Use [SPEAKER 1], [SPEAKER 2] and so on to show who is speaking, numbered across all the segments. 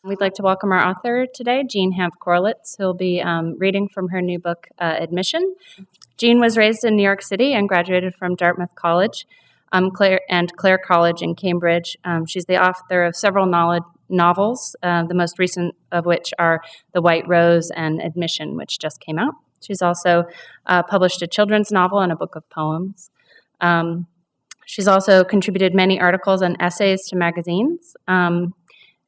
[SPEAKER 1] We'd like to welcome our author today, Jean Hanff Korelitz, who will be reading from her new book, Admission. Jean was raised in New York City and graduated from Dartmouth College Clare College in Cambridge. She's the author of several novels, the most recent of which are The White Rose and Admission, which just came out. She's also published a children's novel and a book of poems. She's also contributed many articles and essays to magazines.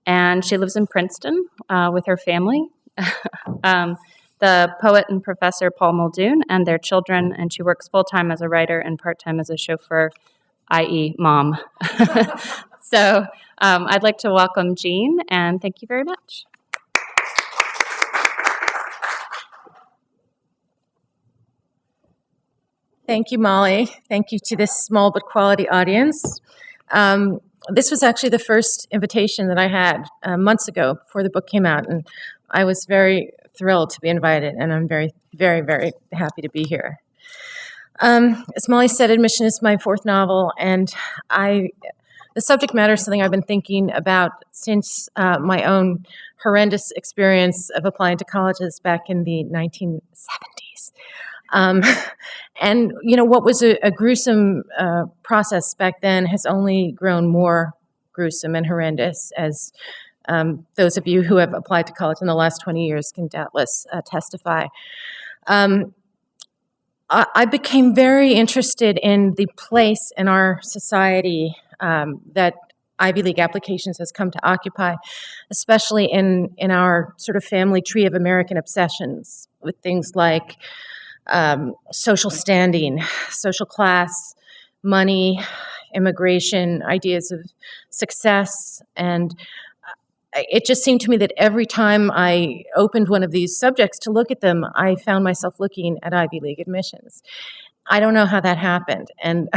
[SPEAKER 1] And she lives in Princeton with her family, the poet and professor Paul Muldoon and their children, and she works full-time as a writer and part-time as a chauffeur, i.e. mom. So I'd like to welcome Jean, and thank you very much.
[SPEAKER 2] Thank you, Molly. Thank you to this small but quality audience. This was actually the first invitation that I had months ago before the book came out, and I was very thrilled to be invited, and I'm very, very, very happy to be here. As Molly said, Admission is my fourth novel, and the subject matter is something I've been thinking about since my own horrendous experience of applying to colleges back in the 1970s. And, you know, what was a gruesome process back then has only grown more gruesome and horrendous, as those of you who have applied to college in the last 20 years can doubtless testify. I became very interested in the place in our society that Ivy League applications has come to occupy, especially in our sort of family tree of American obsessions with things like social standing, social class, money, immigration, ideas of success. And it just seemed to me that every time I opened one of these subjects to look at them, I found myself looking at Ivy League admissions. I don't know how that happened. And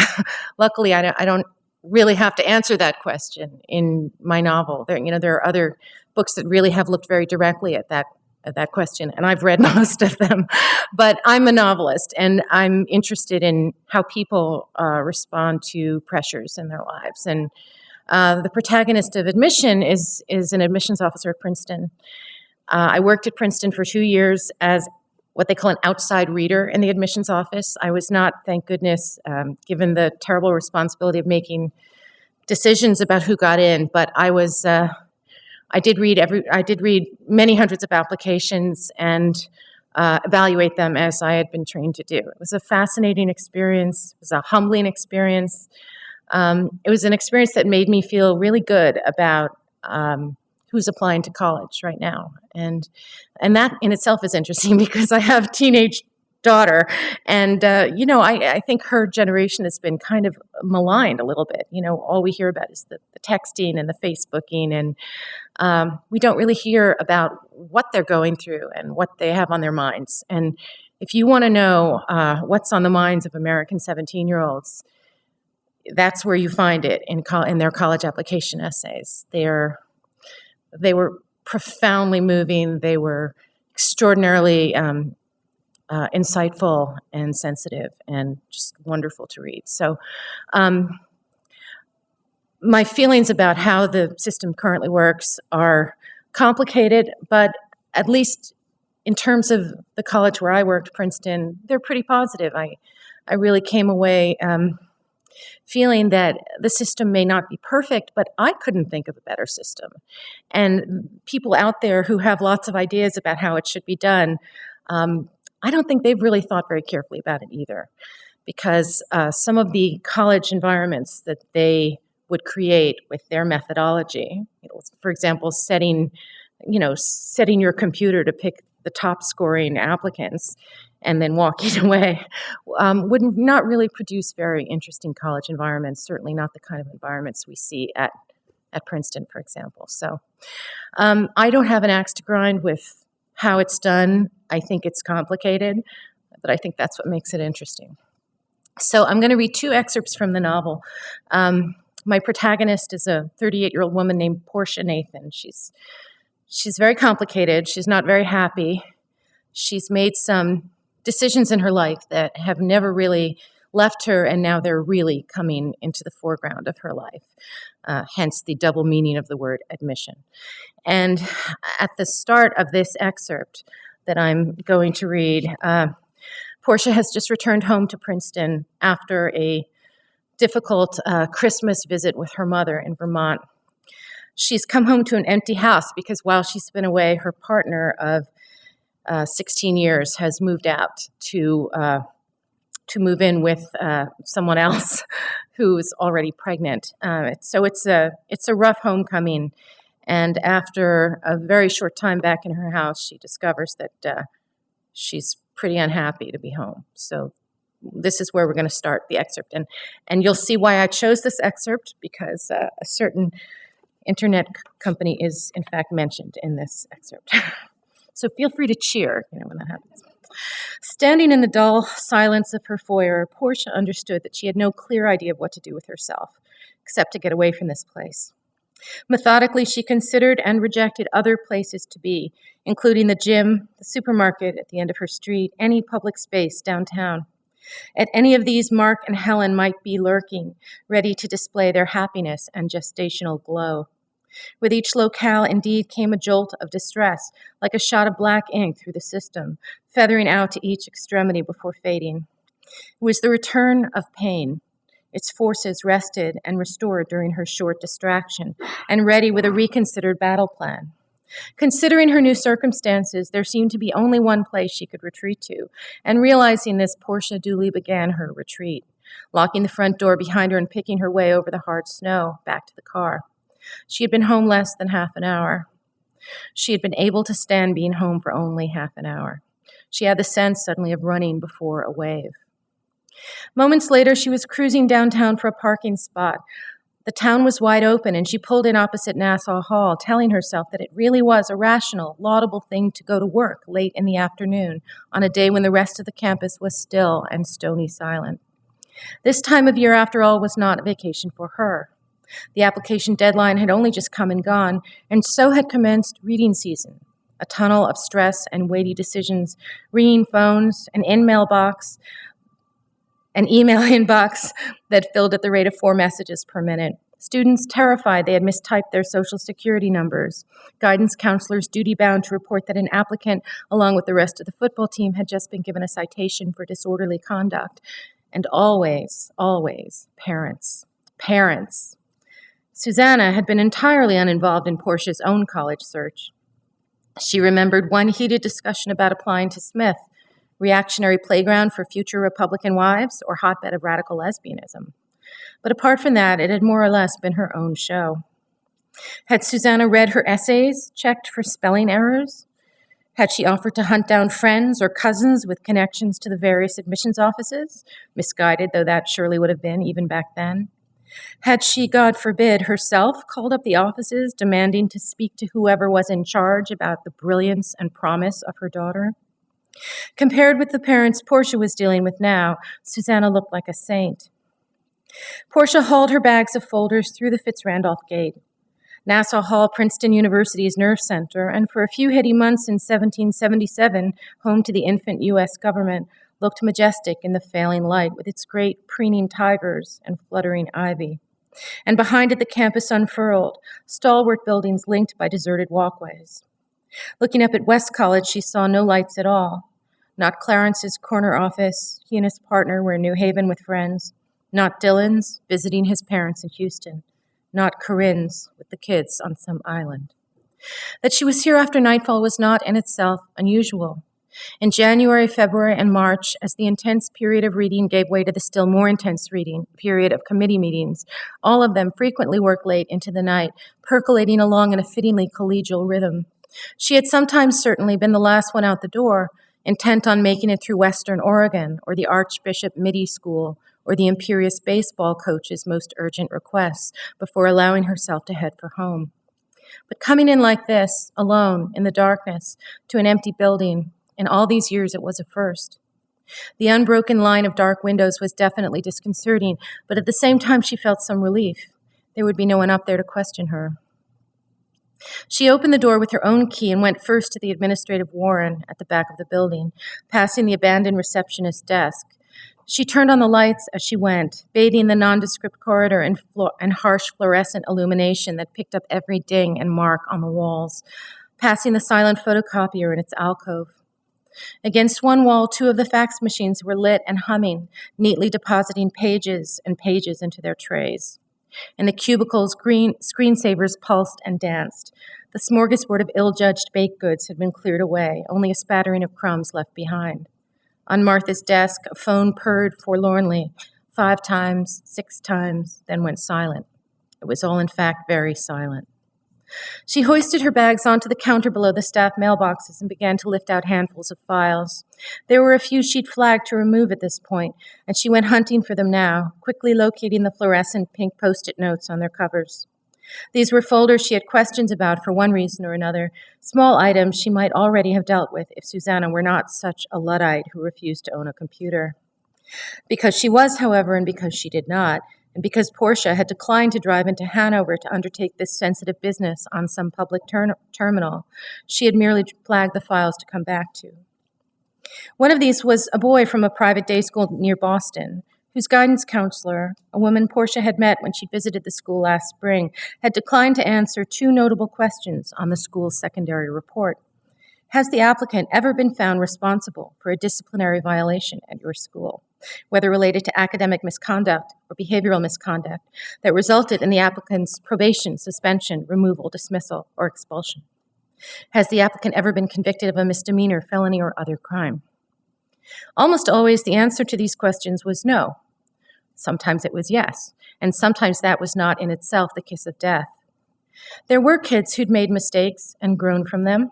[SPEAKER 2] luckily, I don't really have to answer that question in my novel. There are other books that really have looked very directly at that question, and I've read most of them. But I'm a novelist, and I'm interested in how people respond to pressures in their lives. And the protagonist of Admission is an admissions officer at Princeton. I worked at Princeton for 2 years as what they call an outside reader in the admissions office. I was not, thank goodness, given the terrible responsibility of making decisions about who got in, but I did read many hundreds of applications and evaluate them as I had been trained to do. It was a fascinating experience. It was a humbling experience. It was an experience that made me feel really good about who's applying to college right now. And that in itself is interesting because I have a teenage daughter, and I think her generation has been kind of maligned a little bit. All we hear about is the texting and the Facebooking, and we don't really hear about what they're going through and what they have on their minds. And if you want to know what's on the minds of American 17-year-olds, that's where you find it in their college application essays. They were profoundly moving. They were extraordinarily insightful and sensitive and just wonderful to read. So my feelings about how the system currently works are complicated, but at least in terms of the college where I worked, Princeton, they're pretty positive. I really came away feeling that the system may not be perfect, but I couldn't think of a better system. And people out there who have lots of ideas about how it should be done, I don't think they've really thought very carefully about it either, because some of the college environments that they would create with their methodology, for example, setting your computer to pick the top scoring applicants and then walking away, would not really produce very interesting college environments, certainly not the kind of environments we see at Princeton, for example. So I don't have an axe to grind with how it's done. I think it's complicated, but I think that's what makes it interesting. So I'm going to read 2 excerpts from the novel. My protagonist is a 38-year-old woman named Portia Nathan. She's very complicated. She's not very happy. She's made some decisions in her life that have never really left her, and now they're really coming into the foreground of her life, hence the double meaning of the word admission. And at the start of this excerpt that I'm going to read, Portia has just returned home to Princeton after a difficult Christmas visit with her mother in Vermont. She's come home to an empty house because while she's been away, her partner of 16 years has moved out to move in with someone else who's already pregnant. So it's a rough homecoming. And after a very short time back in her house, she discovers that she's pretty unhappy to be home. So this is where we're going to start the excerpt. And you'll see why I chose this excerpt, because a certain internet company is, in fact, mentioned in this excerpt. So feel free to cheer, when that happens. Standing in the dull silence of her foyer, Portia understood that she had no clear idea of what to do with herself, except to get away from this place. Methodically, she considered and rejected other places to be, including the gym, the supermarket at the end of her street, any public space downtown. At any of these, Mark and Helen might be lurking, ready to display their happiness and gestational glow. With each locale, indeed, came a jolt of distress, like a shot of black ink through the system, feathering out to each extremity before fading. It was the return of pain. Its forces rested and restored during her short distraction, and ready with a reconsidered battle plan. Considering her new circumstances, there seemed to be only one place she could retreat to, and realizing this, Portia duly began her retreat, locking the front door behind her and picking her way over the hard snow back to the car. She had been home less than half an hour. She had been able to stand being home for only half an hour. She had the sense suddenly of running before a wave. Moments later, she was cruising downtown for a parking spot. The town was wide open, and she pulled in opposite Nassau Hall, telling herself that it really was a rational, laudable thing to go to work late in the afternoon on a day when the rest of the campus was still and stony silent. This time of year, after all, was not a vacation for her. The application deadline had only just come and gone, and so had commenced reading season, a tunnel of stress and weighty decisions, ringing phones, an email inbox that filled at the rate of 4 messages per minute. Students terrified they had mistyped their social security numbers. Guidance counselors duty-bound to report that an applicant, along with the rest of the football team, had just been given a citation for disorderly conduct. And always, always, parents. Susanna had been entirely uninvolved in Portia's own college search. She remembered one heated discussion about applying to Smith, reactionary playground for future Republican wives, or hotbed of radical lesbianism. But apart from that, it had more or less been her own show. Had Susanna read her essays, checked for spelling errors? Had she offered to hunt down friends or cousins with connections to the various admissions offices, misguided though that surely would have been even back then? Had she, God forbid, herself called up the offices demanding to speak to whoever was in charge about the brilliance and promise of her daughter? Compared with the parents Portia was dealing with now, Susanna looked like a saint. Portia hauled her bags of folders through the Fitzrandolph gate. Nassau Hall, Princeton University's nerve center, and for a few heady months in 1777, home to the infant U.S. government, looked majestic in the failing light with its great preening tigers and fluttering ivy. And behind it the campus unfurled, stalwart buildings linked by deserted walkways. Looking up at West College, she saw no lights at all. Not Clarence's corner office, he and his partner were in New Haven with friends. Not Dylan's, visiting his parents in Houston. Not Corinne's, with the kids on some island. That she was here after nightfall was not in itself unusual. In January, February, and March, as the intense period of reading gave way to the still more intense reading period of committee meetings, all of them frequently worked late into the night, percolating along in a fittingly collegial rhythm. She had sometimes certainly been the last one out the door, intent on making it through Western Oregon, or the Archbishop Middie School, or the imperious baseball coach's most urgent requests, before allowing herself to head for home. But coming in like this, alone, in the darkness, to an empty building, in all these years it was a first. The unbroken line of dark windows was definitely disconcerting, but at the same time she felt some relief. There would be no one up there to question her. She opened the door with her own key and went first to the administrative warren at the back of the building, passing the abandoned receptionist's desk. She turned on the lights as she went, bathing the nondescript corridor in harsh fluorescent illumination that picked up every ding and mark on the walls, passing the silent photocopier in its alcove. Against one wall, 2 of the fax machines were lit and humming, neatly depositing pages and pages into their trays. In the cubicles, screensavers pulsed and danced. The smorgasbord of ill-judged baked goods had been cleared away, only a spattering of crumbs left behind. On Martha's desk, a phone purred forlornly, 5 times, 6 times, then went silent. It was all, in fact, very silent. She hoisted her bags onto the counter below the staff mailboxes and began to lift out handfuls of files. There were a few she'd flagged to remove at this point, and she went hunting for them now, quickly locating the fluorescent pink Post-it notes on their covers. These were folders she had questions about for one reason or another, small items she might already have dealt with if Susanna were not such a Luddite who refused to own a computer. Because she was, however, and because she did not, and because Portia had declined to drive into Hanover to undertake this sensitive business on some public terminal, she had merely flagged the files to come back to. One of these was a boy from a private day school near Boston, whose guidance counselor, a woman Portia had met when she visited the school last spring, had declined to answer 2 notable questions on the school's secondary report. Has the applicant ever been found responsible for a disciplinary violation at your school, whether related to academic misconduct or behavioral misconduct that resulted in the applicant's probation, suspension, removal, dismissal, or expulsion? Has the applicant ever been convicted of a misdemeanor, felony, or other crime? Almost always the answer to these questions was no. Sometimes it was yes, and sometimes that was not in itself the kiss of death. There were kids who'd made mistakes and grown from them.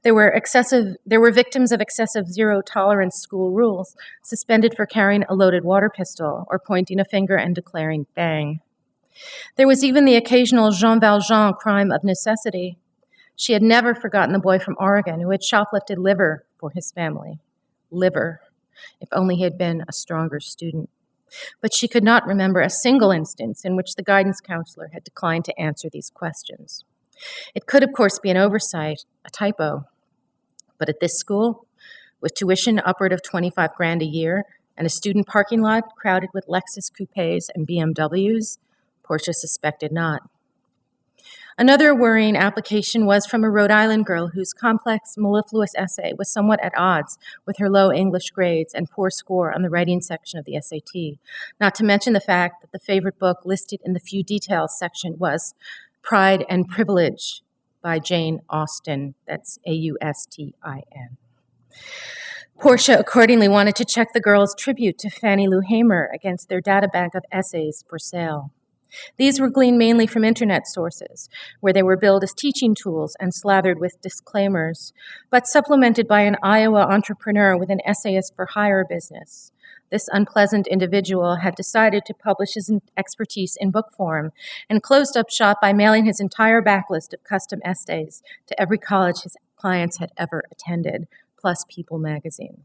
[SPEAKER 2] There were victims of excessive zero-tolerance school rules, suspended for carrying a loaded water pistol or pointing a finger and declaring bang. There was even the occasional Jean Valjean crime of necessity. She had never forgotten the boy from Oregon who had shoplifted liver for his family. Liver, if only he had been a stronger student. But she could not remember a single instance in which the guidance counselor had declined to answer these questions. It could, of course, be an oversight, a typo. But at this school, with tuition upward of $25,000 a year and a student parking lot crowded with Lexus coupes and BMWs, Portia suspected not. Another worrying application was from a Rhode Island girl whose complex, mellifluous essay was somewhat at odds with her low English grades and poor score on the writing section of the SAT, not to mention the fact that the favorite book listed in the few details section was Pride and Privilege by Jane Austen. That's Austin. Portia accordingly wanted to check the girls' tribute to Fannie Lou Hamer against their databank of essays for sale. These were gleaned mainly from internet sources, where they were billed as teaching tools and slathered with disclaimers, but supplemented by an Iowa entrepreneur with an essayist for hire business. This unpleasant individual had decided to publish his expertise in book form and closed up shop by mailing his entire backlist of custom essays to every college his clients had ever attended, plus People magazine.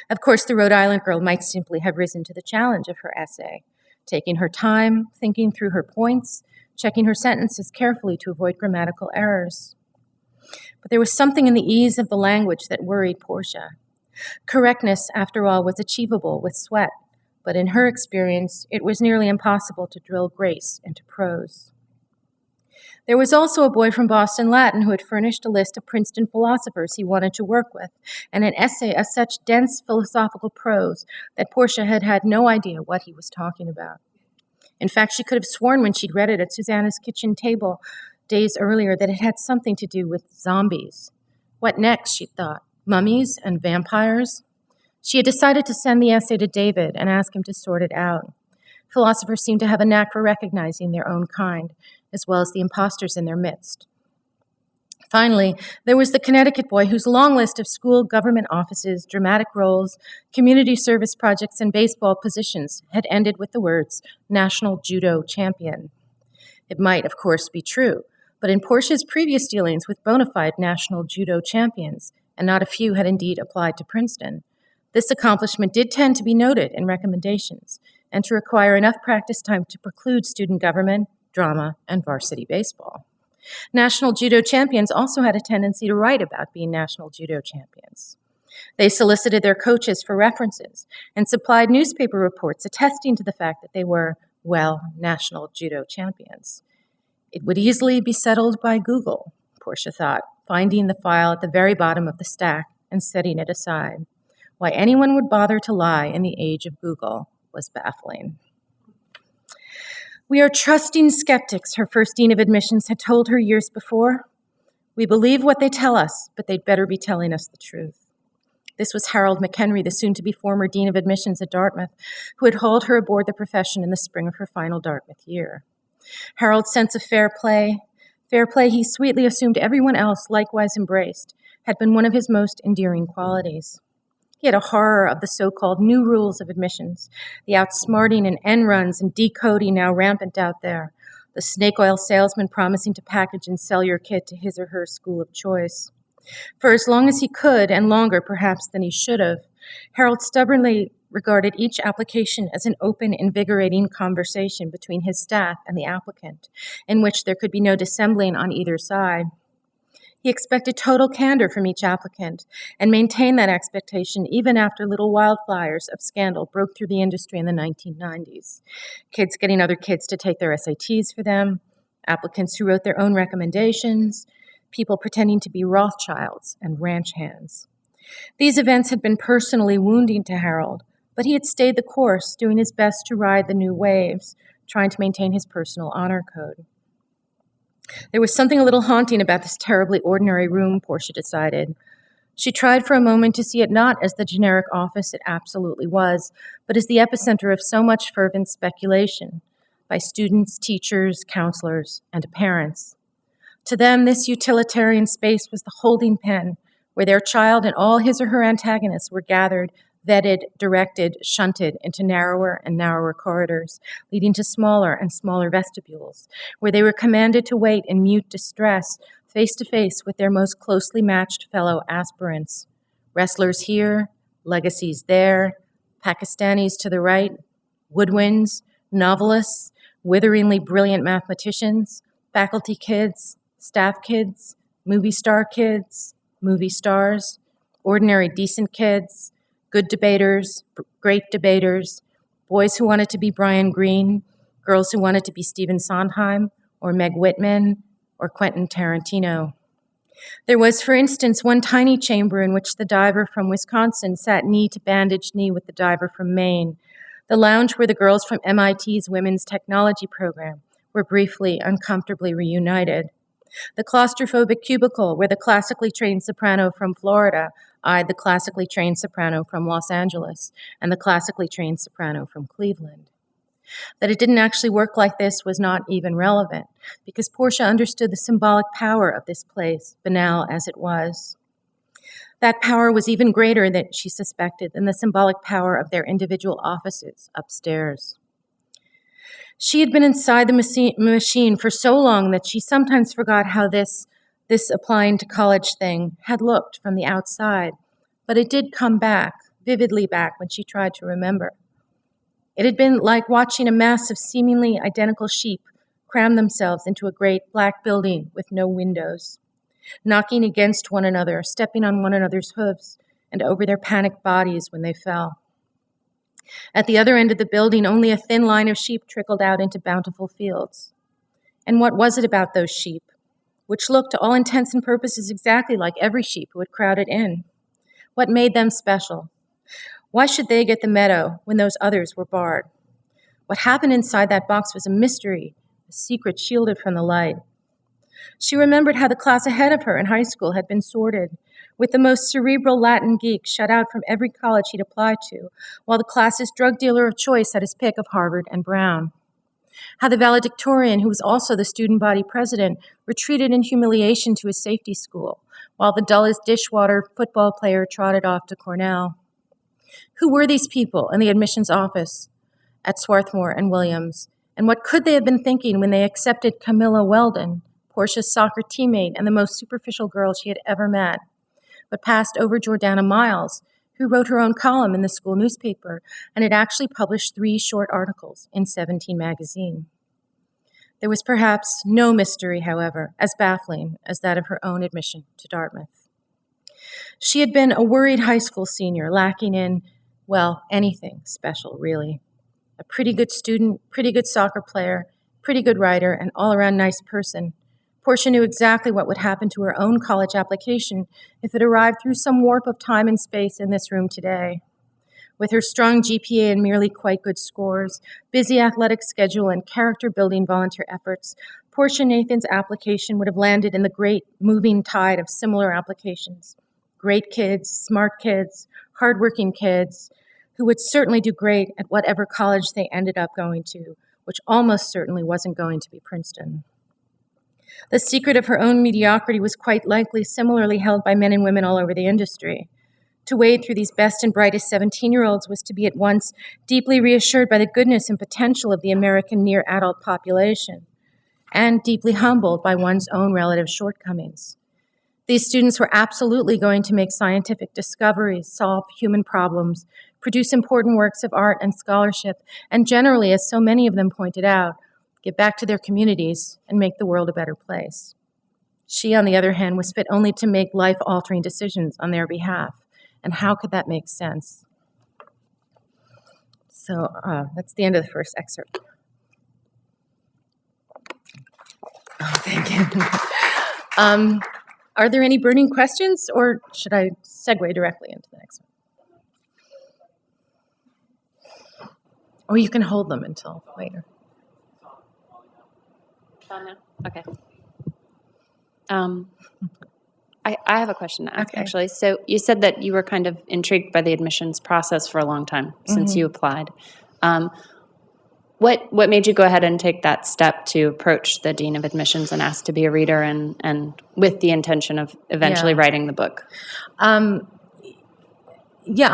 [SPEAKER 2] Of course, the Rhode Island girl might simply have risen to the challenge of her essay, taking her time, thinking through her points, checking her sentences carefully to avoid grammatical errors. But there was something in the ease of the language that worried Portia. Correctness, after all, was achievable with sweat, but in her experience, it was nearly impossible to drill grace into prose. There was also a boy from Boston Latin who had furnished a list of Princeton philosophers he wanted to work with, and an essay of such dense philosophical prose that Portia had had no idea what he was talking about. In fact, she could have sworn when she'd read it at Susanna's kitchen table days earlier that it had something to do with zombies. What next, she thought? Mummies and vampires? She had decided to send the essay to David and ask him to sort it out. Philosophers seemed to have a knack for recognizing their own kind, as well as the imposters in their midst. Finally, there was the Connecticut boy whose long list of school government offices, dramatic roles, community service projects, and baseball positions had ended with the words, National Judo Champion. It might, of course, be true, but in Portia's previous dealings with bona fide national judo champions, and not a few had indeed applied to Princeton, this accomplishment did tend to be noted in recommendations and to require enough practice time to preclude student government, drama, and varsity baseball. National judo champions also had a tendency to write about being national judo champions. They solicited their coaches for references and supplied newspaper reports attesting to the fact that they were, well, national judo champions. It would easily be settled by Google, Portia thought, finding the file at the very bottom of the stack and setting it aside. Why anyone would bother to lie in the age of Google was baffling. "We are trusting skeptics," her first dean of admissions had told her years before. "We believe what they tell us, but they'd better be telling us the truth." This was Harold Mchenry, the soon-to-be former dean of admissions at Dartmouth, who had hauled her aboard the profession in the spring of her final Dartmouth year. Harold's sense of fair play he sweetly assumed everyone else likewise embraced, had been one of his most endearing qualities. He had a horror of the so-called new rules of admissions, the outsmarting and end runs and decoding now rampant out there, the snake oil salesman promising to package and sell your kid to his or her school of choice. For as long as he could, and longer perhaps than he should have, Harold stubbornly regarded each application as an open, invigorating conversation between his staff and the applicant, in which there could be no dissembling on either side. He expected total candor from each applicant and maintained that expectation even after little wildfires of scandal broke through the industry in the 1990s. Kids getting other kids to take their SATs for them, applicants who wrote their own recommendations, people pretending to be Rothschilds and ranch hands. These events had been personally wounding to Harold, but he had stayed the course, doing his best to ride the new waves, trying to maintain his personal honor code. There was something a little haunting about this terribly ordinary room, Portia decided. She tried for a moment to see it not as the generic office it absolutely was, but as the epicenter of so much fervent speculation by students, teachers, counselors, and parents. To them, this utilitarian space was the holding pen where their child and all his or her antagonists were gathered, vetted, directed, shunted into narrower and narrower corridors, leading to smaller and smaller vestibules, where they were commanded to wait in mute distress, face to face with their most closely matched fellow aspirants. Wrestlers here, legacies there, Pakistanis to the right, woodwinds, novelists, witheringly brilliant mathematicians, faculty kids, staff kids, movie star kids, movie stars, ordinary decent kids, good debaters, great debaters, boys who wanted to be Brian Greene, girls who wanted to be Stephen Sondheim, or Meg Whitman, or Quentin Tarantino. There was, for instance, one tiny chamber in which the diver from Wisconsin sat knee to bandaged knee with the diver from Maine, the lounge where the girls from MIT's Women's Technology program were briefly, uncomfortably reunited. The claustrophobic cubicle where the classically trained soprano from Florida eyed the classically trained soprano from Los Angeles and the classically trained soprano from Cleveland. That it didn't actually work like this was not even relevant, because Portia understood the symbolic power of this place, banal as it was. That power was even greater, than she suspected, than the symbolic power of their individual offices upstairs. She had been inside the machine for so long that she sometimes forgot how this applying to college thing had looked from the outside, but it did come back, vividly back, when she tried to remember. It had been like watching a mass of seemingly identical sheep cram themselves into a great black building with no windows, knocking against one another, stepping on one another's hooves and over their panicked bodies when they fell. At the other end of the building, only a thin line of sheep trickled out into bountiful fields. And what was it about those sheep, which looked to all intents and purposes exactly like every sheep who had crowded in? What made them special? Why should they get the meadow when those others were barred? What happened inside that box was a mystery, a secret shielded from the light. She remembered how the class ahead of her in high school had been sorted, with the most cerebral Latin geek shut out from every college he'd applied to, while the class's drug dealer of choice had his pick of Harvard and Brown. How the valedictorian, who was also the student body president, retreated in humiliation to his safety school, while the dullest dishwater football player trotted off to Cornell. Who were these people in the admissions office at Swarthmore and Williams, and what could they have been thinking when they accepted Camilla Weldon, Portia's soccer teammate and the most superficial girl she had ever met, but passed over Jordana Miles, who wrote her own column in the school newspaper and had actually published 3 short articles in 17 magazine. There was perhaps no mystery, however, as baffling as that of her own admission to Dartmouth. She had been a worried high school senior, lacking in, well, anything special, really. A pretty good student, pretty good soccer player, pretty good writer, and all-around nice person. Portia knew exactly what would happen to her own college application if it arrived through some warp of time and space in this room today. With her strong GPA and merely quite good scores, busy athletic schedule, and character-building volunteer efforts, Portia Nathan's application would have landed in the great moving tide of similar applications. Great kids, smart kids, hardworking kids, who would certainly do great at whatever college they ended up going to, which almost certainly wasn't going to be Princeton. The secret of her own mediocrity was quite likely similarly held by men and women all over the industry. To wade through these best and brightest 17-year-olds was to be at once deeply reassured by the goodness and potential of the American near-adult population, and deeply humbled by one's own relative shortcomings. These students were absolutely going to make scientific discoveries, solve human problems, produce important works of art and scholarship, and generally, as so many of them pointed out, give back to their communities and make the world a better place. She, on the other hand, was fit only to make life-altering decisions on their behalf. And how could that make sense? So that's the end of the first excerpt. Oh, thank you. Are there any burning questions, or should I segue directly into the next one? Or you can hold them until later.
[SPEAKER 1] Okay. I have a question to ask, actually. So you said that you were kind of intrigued by the admissions process for a long time since you applied. What made you go ahead and take that step to approach the dean of admissions and ask to be a reader and with the intention of eventually writing the book? I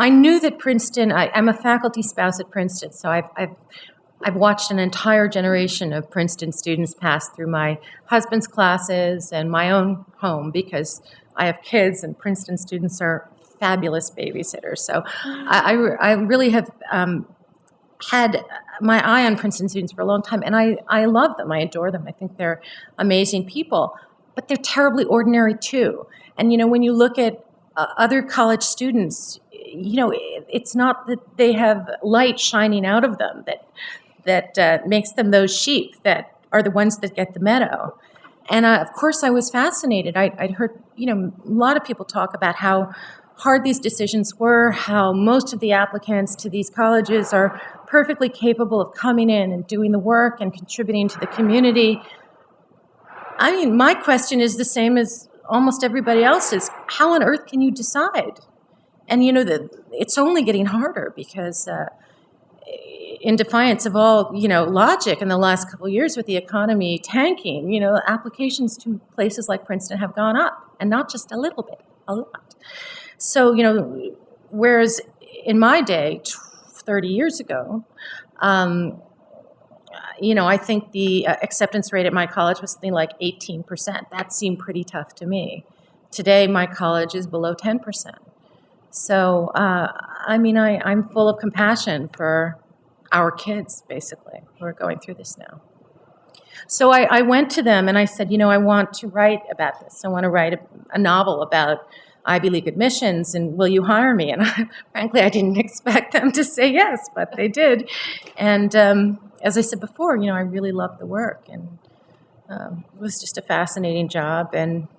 [SPEAKER 2] knew that Princeton. I'm a faculty spouse at Princeton, so I've watched an entire generation of Princeton students pass through my husband's classes and my own home because I have kids and Princeton students are fabulous babysitters. So I really have had my eye on Princeton students for a long time, and I love them. I adore them. I think they're amazing people, but they're terribly ordinary too. And, when you look at other college students, it's not that they have light shining out of them that makes them those sheep that are the ones that get the meadow. And of course, I was fascinated. I'd heard, a lot of people talk about how hard these decisions were, how most of the applicants to these colleges are perfectly capable of coming in and doing the work and contributing to the community. I mean, my question is the same as almost everybody else's. How on earth can you decide? And, it's only getting harder because in defiance of all, logic in the last couple of years with the economy tanking, applications to places like Princeton have gone up, and not just a little bit, a lot. So, whereas in my day, 30 years ago, I think the acceptance rate at my college was something like 18%. That seemed pretty tough to me. Today, my college is below 10%. So, I'm full of compassion for our kids, basically, who are going through this now. So I went to them and I said, I want to write about this. I want to write a novel about Ivy League admissions, and will you hire me? And frankly, I didn't expect them to say yes, but they did. And as I said before, I really loved the work, and it was just a fascinating job. And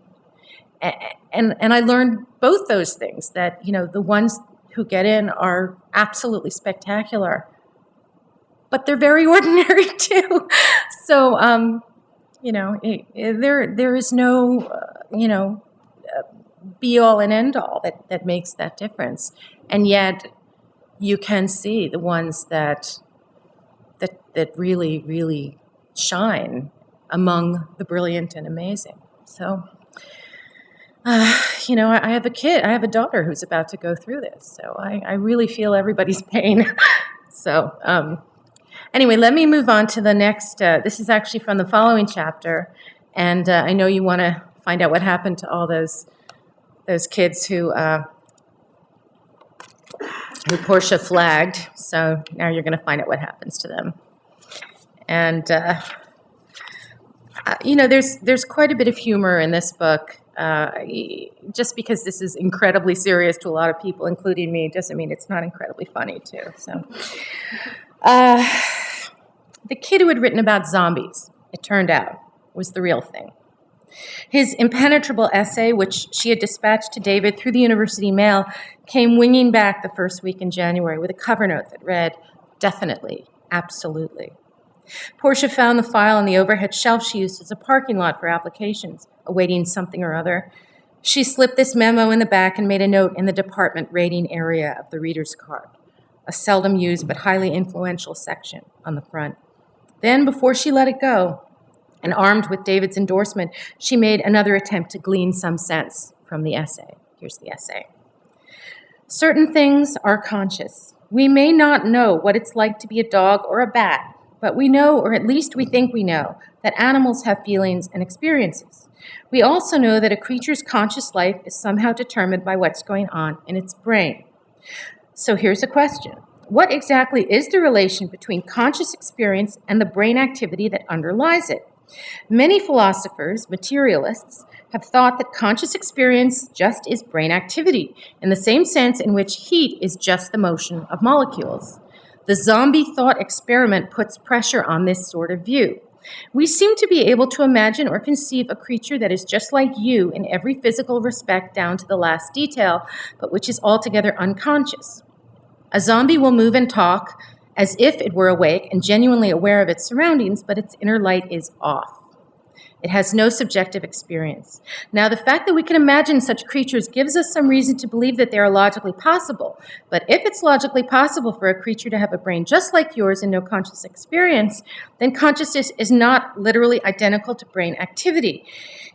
[SPEAKER 2] I learned both those things, that, the ones who get in are absolutely spectacular, but they're very ordinary too. So, there is no, be-all and end-all that makes that difference. And yet, you can see the ones that really, really shine among the brilliant and amazing. So, I have a kid. I have a daughter who's about to go through this. So I really feel everybody's pain. So anyway, let me move on to the next. This is actually from the following chapter. And I know you want to find out what happened to all those kids who Portia flagged. So now you're going to find out what happens to them. And, there's quite a bit of humor in this book. Just because this is incredibly serious to a lot of people, including me, doesn't mean it's not incredibly funny, too. So, the kid who had written about zombies, it turned out, was the real thing. His impenetrable essay, which she had dispatched to David through the university mail, came winging back the first week in January with a cover note that read, "Definitely, absolutely." Portia found the file on the overhead shelf she used as a parking lot for applications, awaiting something or other. She slipped this memo in the back and made a note in the department rating area of the reader's card, a seldom used but highly influential section on the front. Then, before she let it go, and armed with David's endorsement, she made another attempt to glean some sense from the essay. Here's the essay. Certain things are conscious. We may not know what it's like to be a dog or a bat, but we know, or at least we think we know, that animals have feelings and experiences. We also know that a creature's conscious life is somehow determined by what's going on in its brain. So here's a question. What exactly is the relation between conscious experience and the brain activity that underlies it? Many philosophers, materialists, have thought that conscious experience just is brain activity, in the same sense in which heat is just the motion of molecules. The zombie thought experiment puts pressure on this sort of view. We seem to be able to imagine or conceive a creature that is just like you in every physical respect down to the last detail, but which is altogether unconscious. A zombie will move and talk as if it were awake and genuinely aware of its surroundings, but its inner light is off. It has no subjective experience. Now, the fact that we can imagine such creatures gives us some reason to believe that they are logically possible. But if it's logically possible for a creature to have a brain just like yours and no conscious experience, then consciousness is not literally identical to brain activity.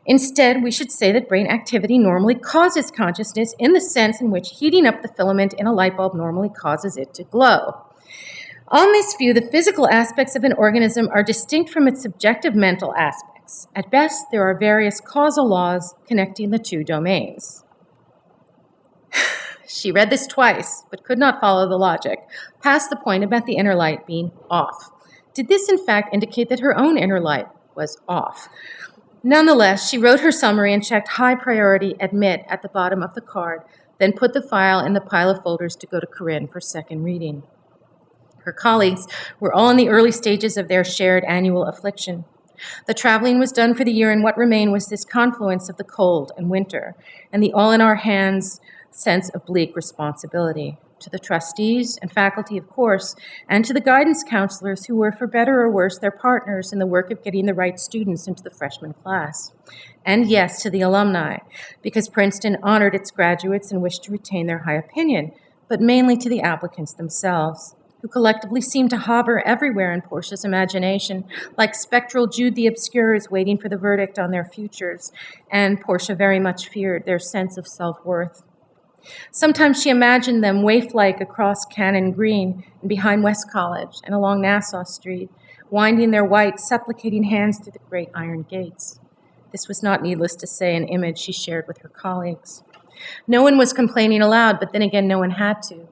[SPEAKER 2] Instead, we should say that brain activity normally causes consciousness in the sense in which heating up the filament in a light bulb normally causes it to glow. On this view, the physical aspects of an organism are distinct from its subjective mental aspects. At best, there are various causal laws connecting the two domains. She read this twice, but could not follow the logic, past the point about the inner light being off. Did this, in fact, indicate that her own inner light was off? Nonetheless, she wrote her summary and checked high priority admit at the bottom of the card, then put the file in the pile of folders to go to Corinne for second reading. Her colleagues were all in the early stages of their shared annual affliction. The traveling was done for the year, and what remained was this confluence of the cold and winter, and the all-in-our-hands sense of bleak responsibility. To the trustees and faculty, of course, and to the guidance counselors who were, for better or worse, their partners in the work of getting the right students into the freshman class. And yes, to the alumni, because Princeton honored its graduates and wished to retain their high opinion, but mainly to the applicants themselves, who collectively seemed to hover everywhere in Portia's imagination, like spectral Jude the Obscures waiting for the verdict on their futures, and Portia very much feared their sense of self-worth. Sometimes she imagined them waif-like across Cannon Green and behind West College and along Nassau Street, winding their white, supplicating hands through the great iron gates. This was not, needless to say, an image she shared with her colleagues. No one was complaining aloud, but then again, no one had to.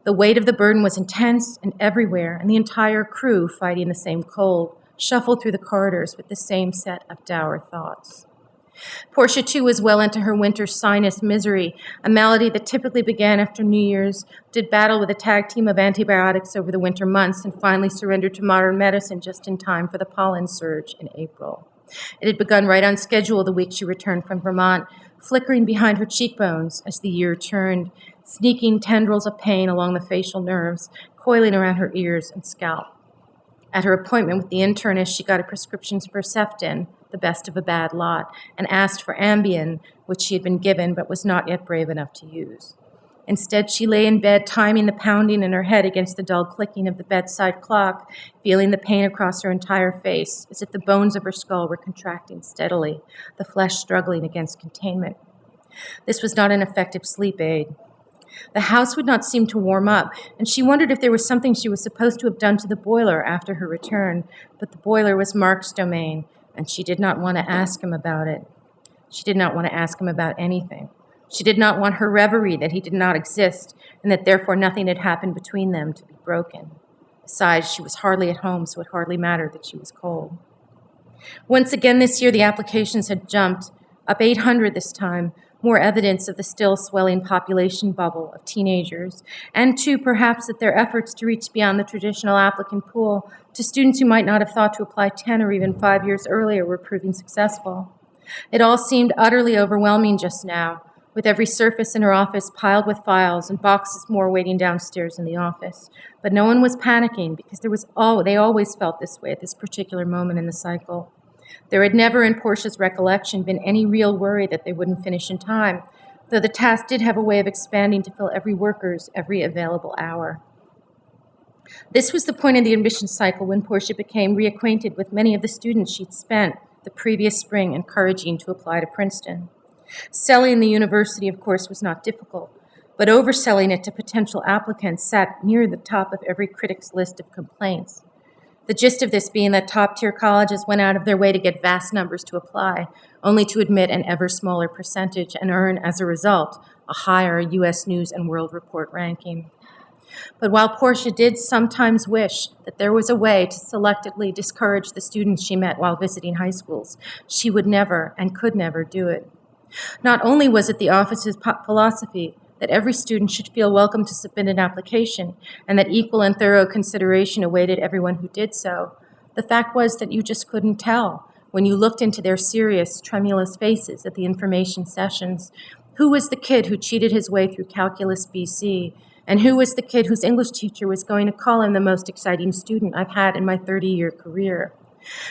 [SPEAKER 2] The weight of the burden was intense and everywhere, and the entire crew, fighting the same cold, shuffled through the corridors with the same set of dour thoughts. Portia, too, was well into her winter sinus misery, a malady that typically began after New Year's, did battle with a tag team of antibiotics over the winter months, and finally surrendered to modern medicine just in time for the pollen surge in April. It had begun right on schedule the week she returned from Vermont, flickering behind her cheekbones as the year turned, sneaking tendrils of pain along the facial nerves, coiling around her ears and scalp. At her appointment with the internist, she got a prescription for Ceftin, the best of a bad lot, and asked for Ambien, which she had been given but was not yet brave enough to use. Instead, she lay in bed, timing the pounding in her head against the dull clicking of the bedside clock, feeling the pain across her entire face, as if the bones of her skull were contracting steadily, the flesh struggling against containment. This was not an effective sleep aid. The house would not seem to warm up, and she wondered if there was something she was supposed to have done to the boiler after her return, but the boiler was Mark's domain, and she did not want to ask him about it. She did not want to ask him about anything. She did not want her reverie that he did not exist, and that therefore nothing had happened between them to be broken. Besides, she was hardly at home, so it hardly mattered that she was cold. Once again this year, the applications had jumped. up 800 this time, more evidence of the still swelling population bubble of teenagers, and two, perhaps that their efforts to reach beyond the traditional applicant pool to students who might not have thought to apply 10 or even 5 years earlier were proving successful. It all seemed utterly overwhelming just now, with every surface in her office piled with files and boxes more waiting downstairs in the office. But no one was panicking because they always felt this way at this particular moment in the cycle. There had never in Portia's recollection been any real worry that they wouldn't finish in time, though the task did have a way of expanding to fill every worker's every available hour. This was the point in the admission cycle when Portia became reacquainted with many of the students she'd spent the previous spring encouraging to apply to Princeton. Selling the university, of course, was not difficult, but overselling it to potential applicants sat near the top of every critic's list of complaints. The gist of this being that top-tier colleges went out of their way to get vast numbers to apply, only to admit an ever smaller percentage and earn, as a result, a higher U.S. News and World Report ranking. But while Portia did sometimes wish that there was a way to selectively discourage the students she met while visiting high schools, she would never and could never do it. Not only was it the office's philosophy that every student should feel welcome to submit an application and that equal and thorough consideration awaited everyone who did so, the fact was that you just couldn't tell when you looked into their serious, tremulous faces at the information sessions who was the kid who cheated his way through Calculus BC and who was the kid whose English teacher was going to call him the most exciting student I've had in my 30-year career.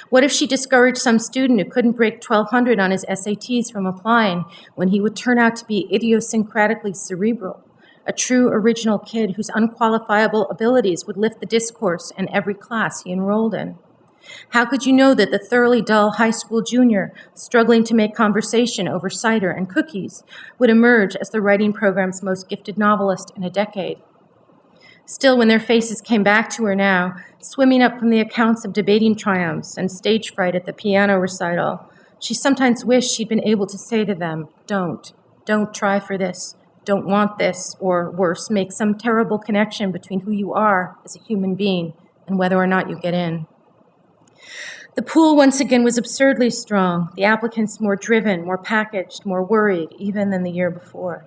[SPEAKER 2] What if she discouraged some student who couldn't break 1,200 on his SATs from applying when he would turn out to be idiosyncratically cerebral, a true original kid whose unqualifiable abilities would lift the discourse in every class he enrolled in? How could you know that the thoroughly dull high school junior struggling to make conversation over cider and cookies would emerge as the writing program's most gifted novelist in a decade? Still, when their faces came back to her now, swimming up from the accounts of debating triumphs and stage fright at the piano recital, she sometimes wished she'd been able to say to them, don't try for this, don't want this, or worse, make some terrible connection between who you are as a human being and whether or not you get in. The pool once again was absurdly strong, the applicants more driven, more packaged, more worried even than the year before.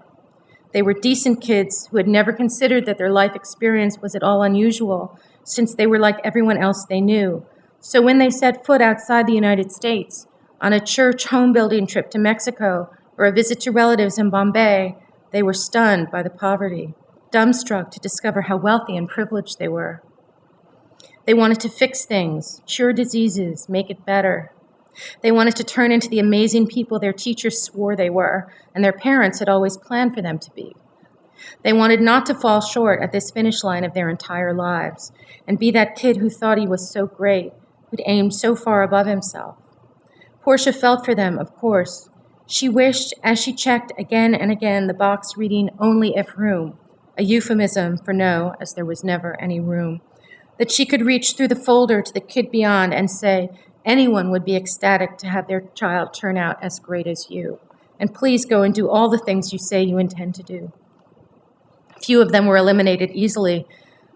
[SPEAKER 2] They were decent kids who had never considered that their life experience was at all unusual, since they were like everyone else they knew. So when they set foot outside the United States, on a church home-building trip to Mexico or a visit to relatives in Bombay, they were stunned by the poverty, dumbstruck to discover how wealthy and privileged they were. They wanted to fix things, cure diseases, make it better. They wanted to turn into the amazing people their teachers swore they were, and their parents had always planned for them to be. They wanted not to fall short at this finish line of their entire lives, and be that kid who thought he was so great, who'd aimed so far above himself. Portia felt for them, of course. She wished, as she checked again and again the box reading "only if room," a euphemism for no, as there was never any room, that she could reach through the folder to the kid beyond and say, anyone would be ecstatic to have their child turn out as great as you. And please go and do all the things you say you intend to do. Few of them were eliminated easily.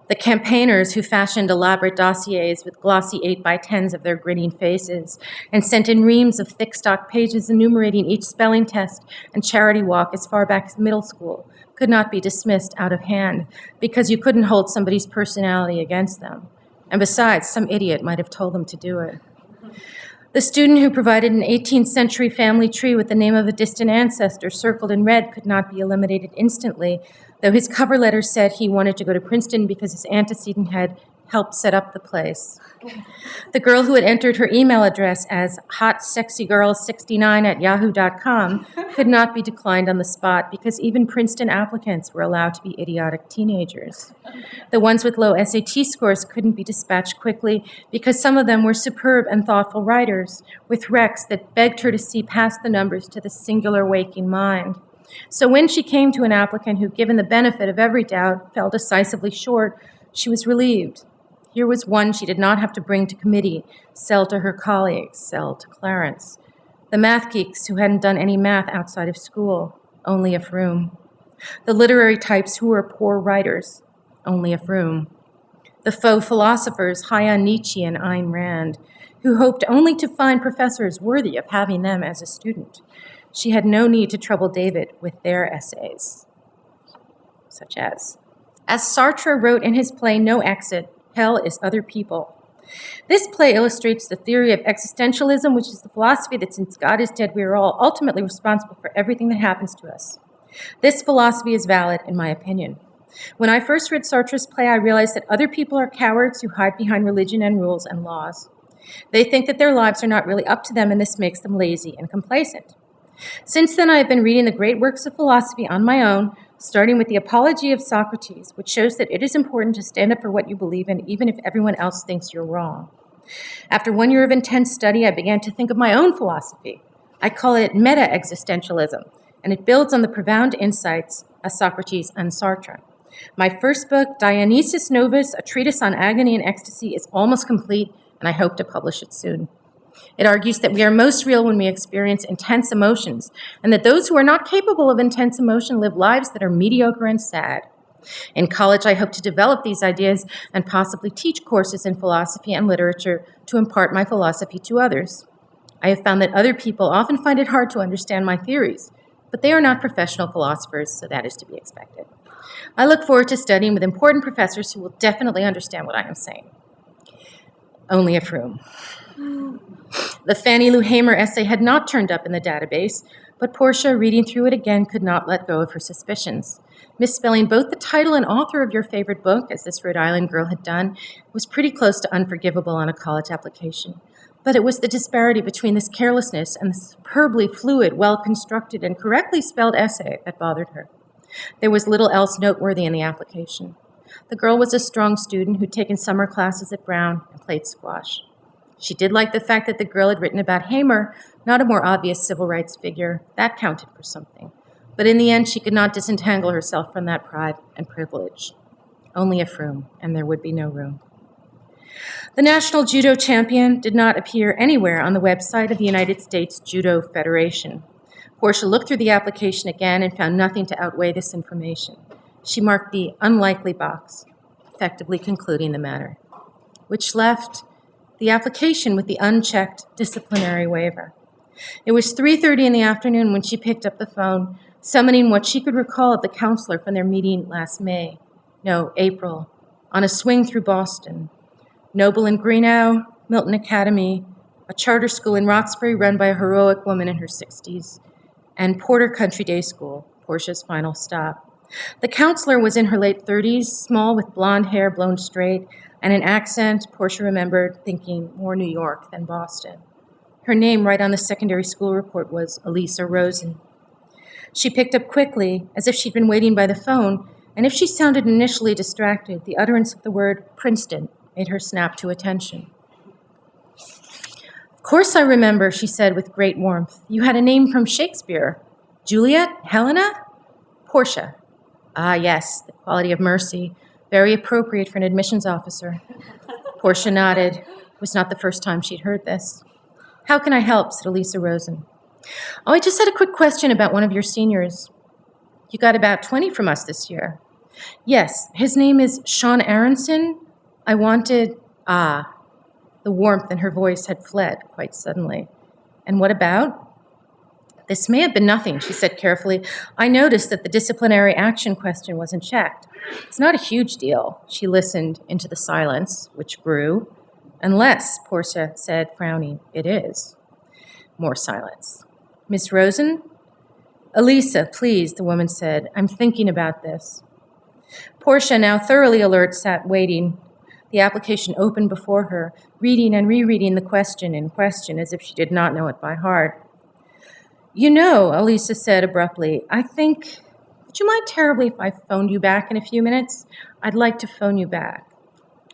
[SPEAKER 2] The campaigners who fashioned elaborate dossiers with glossy 8x10s of their grinning faces and sent in reams of thick stock pages enumerating each spelling test and charity walk as far back as middle school could not be dismissed out of hand because you couldn't hold somebody's personality against them. And besides, some idiot might have told them to do it. The student who provided an 18th century family tree with the name of a distant ancestor circled in red could not be eliminated instantly, though his cover letter said he wanted to go to Princeton because his antecedent had helped set up the place. The girl who had entered her email address as hotsexygirl69@yahoo.com could not be declined on the spot because even Princeton applicants were allowed to be idiotic teenagers. The ones with low SAT scores couldn't be dispatched quickly because some of them were superb and thoughtful writers with recs that begged her to see past the numbers to the singular waking mind. So when she came to an applicant who, given the benefit of every doubt, fell decisively short, she was relieved. Here was one she did not have to bring to committee, sell to her colleagues, sell to Clarence. The math geeks who hadn't done any math outside of school, only if room. The literary types who were poor writers, only if room. The faux philosophers high on Nietzsche and Ayn Rand. who hoped only to find professors worthy of having them as a student. She had no need to trouble David with their essays, such as Sartre wrote in his play No Exit, Hell is Other People. This play illustrates the theory of existentialism, which is the philosophy that since God is dead, we are all ultimately responsible for everything that happens to us. This philosophy is valid, in my opinion. When I first read Sartre's play, I realized that other people are cowards who hide behind religion and rules and laws. They think that their lives are not really up to them, and this makes them lazy and complacent. Since then, I have been reading the great works of philosophy on my own, starting with the Apology of Socrates, which shows that it is important to stand up for what you believe in, even if everyone else thinks you're wrong. After 1 year of intense study, I began to think of my own philosophy. I call it meta-existentialism, and it builds on the profound insights of Socrates and Sartre. My first book, Dionysus Novus, A Treatise on Agony and Ecstasy, is almost complete, and I hope to publish it soon. It argues that we are most real when we experience intense emotions, and that those who are not capable of intense emotion live lives that are mediocre and sad. In college, I hope to develop these ideas and possibly teach courses in philosophy and literature to impart my philosophy to others. I have found that other people often find it hard to understand my theories, but they are not professional philosophers, so that is to be expected. I look forward to studying with important professors who will definitely understand what I am saying. Only a Froome. The Fannie Lou Hamer essay had not turned up in the database, but Portia, reading through it again, could not let go of her suspicions. Misspelling both the title and author of your favorite book, as this Rhode Island girl had done, was pretty close to unforgivable on a college application. But it was the disparity between this carelessness and the superbly fluid, well-constructed, and correctly spelled essay that bothered her. There was little else noteworthy in the application. The girl was a strong student who'd taken summer classes at Brown and played squash. She did like the fact that the girl had written about Hamer, not a more obvious civil rights figure. That counted for something. But in the end, she could not disentangle herself from that pride and privilege. Only a Froome, and there would be no room. The national judo champion did not appear anywhere on the website of the United States Judo Federation. Portia looked through the application again and found nothing to outweigh this information. She marked the unlikely box, effectively concluding the matter, which left the application with the unchecked disciplinary waiver. It was 3:30 in the afternoon when she picked up the phone, summoning what she could recall of the counselor from their meeting last April, on a swing through Boston. Noble and Greenough, Milton Academy, a charter school in Roxbury run by a heroic woman in her 60s, and Porter Country Day School, Portia's final stop. The counselor was in her late 30s, small with blonde hair blown straight, and an accent Portia remembered thinking more New York than Boston. Her name right on the secondary school report was Elisa Rosen. She picked up quickly, as if she'd been waiting by the phone, and if she sounded initially distracted, the utterance of the word Princeton made her snap to attention. "Of course I remember," she said with great warmth. "You had a name from Shakespeare. Juliet? Helena?" "Portia." "Ah, yes, the quality of mercy. Very appropriate for an admissions officer." Portia nodded. It was not the first time she'd heard this. "How can I help?" said Elisa Rosen. "Oh, I just had a quick question about one of your seniors. You got about 20 from us this year." "Yes, his name is Sean Aronson. I wanted..." The warmth in her voice had fled quite suddenly. "And what about?" "This may have been nothing," she said carefully. "I noticed that the disciplinary action question wasn't checked. It's not a huge deal." She listened into the silence, which grew. "Unless," Portia said, frowning, "it is." More silence. "Miss Rosen?" "Elisa, please," the woman said. "I'm thinking about this." Portia, now thoroughly alert, sat waiting. The application opened before her, reading and rereading the question in question as if she did not know it by heart. "You know," Elisa said abruptly, would you mind terribly if I phoned you back in a few minutes? I'd like to phone you back."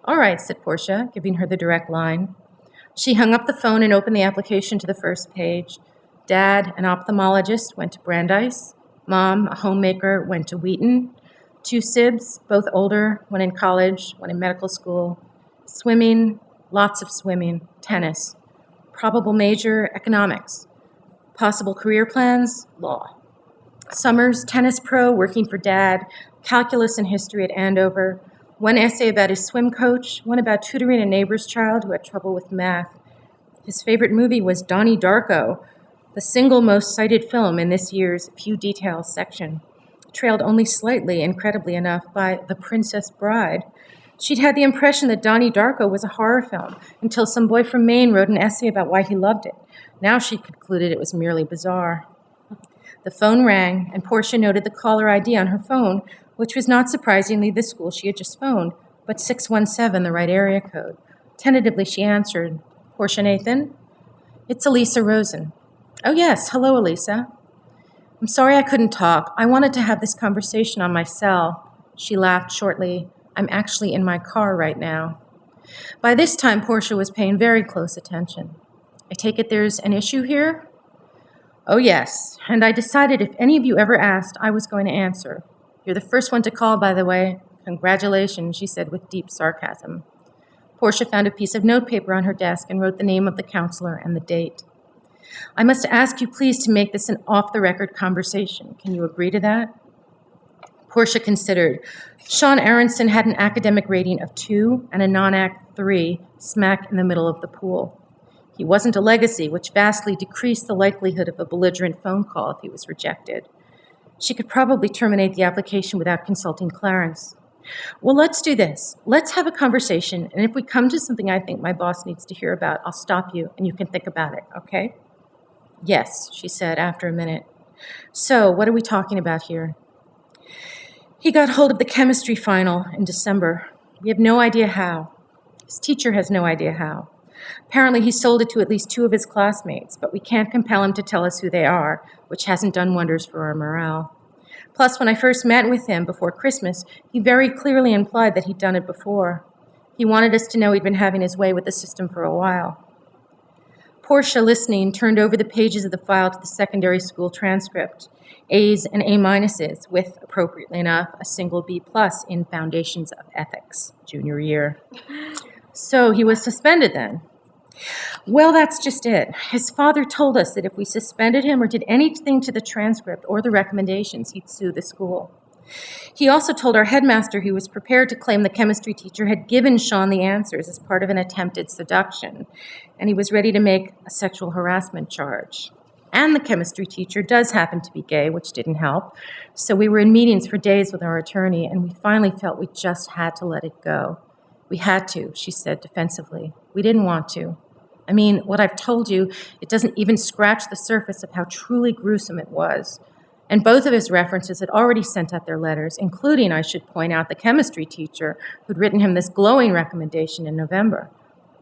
[SPEAKER 2] "All right," said Portia, giving her the direct line. She hung up the phone and opened the application to the first page. Dad, an ophthalmologist, went to Brandeis. Mom, a homemaker, went to Wheaton. 2 sibs, both older, one in college, one in medical school. Swimming, lots of swimming. Tennis. Probable major, economics. Possible career plans, law. Summers, tennis pro, working for Dad. Calculus and history at Andover. 1 essay about his swim coach, one about tutoring a neighbor's child who had trouble with math. His favorite movie was Donnie Darko, the single most cited film in this year's Few Details section, trailed only slightly, incredibly enough, by The Princess Bride. She'd had the impression that Donnie Darko was a horror film until some boy from Maine wrote an essay about why he loved it. Now she concluded it was merely bizarre. The phone rang, and Portia noted the caller ID on her phone, which was not surprisingly the school she had just phoned, but 617, the right area code. Tentatively, she answered, "Portia Nathan?" "It's Elisa Rosen." "Oh, yes. Hello, Elisa." "I'm sorry I couldn't talk. I wanted to have this conversation on my cell." She laughed shortly. "I'm actually in my car right now." By this time, Portia was paying very close attention. "I take it there's an issue here?" "Oh, yes. And I decided if any of you ever asked, I was going to answer. You're the first one to call, by the way. Congratulations," she said with deep sarcasm. Portia found a piece of notepaper on her desk and wrote the name of the counselor and the date. "I must ask you, please, to make this an off-the-record conversation. Can you agree to that?" Portia considered. Sean Aronson had an academic rating of 2 and a non-ac 3, smack in the middle of the pool. He wasn't a legacy, which vastly decreased the likelihood of a belligerent phone call if he was rejected. She could probably terminate the application without consulting Clarence. "Well, let's do this. Let's have a conversation, and if we come to something I think my boss needs to hear about, I'll stop you, and you can think about it, okay?" "Yes," she said after a minute. "So, what are we talking about here?" "He got hold of the chemistry final in December. We have no idea how. His teacher has no idea how. Apparently, he sold it to at least 2 of his classmates, but we can't compel him to tell us who they are, which hasn't done wonders for our morale. Plus, when I first met with him before Christmas, he very clearly implied that he'd done it before. He wanted us to know he'd been having his way with the system for a while." Portia, listening, turned over the pages of the file to the secondary school transcript, A's and A-minuses, with, appropriately enough, a single B+ in Foundations of Ethics, junior year. "So he was suspended then?" "Well, that's just it. His father told us that if we suspended him or did anything to the transcript or the recommendations, he'd sue the school. He also told our headmaster he was prepared to claim the chemistry teacher had given Sean the answers as part of an attempted seduction, and he was ready to make a sexual harassment charge. And the chemistry teacher does happen to be gay, which didn't help. So we were in meetings for days with our attorney, and we finally felt we just had to let it go. We had to," she said defensively. "We didn't want to. I mean, what I've told you, it doesn't even scratch the surface of how truly gruesome it was. And both of his references had already sent out their letters, including, I should point out, the chemistry teacher who'd written him this glowing recommendation in November.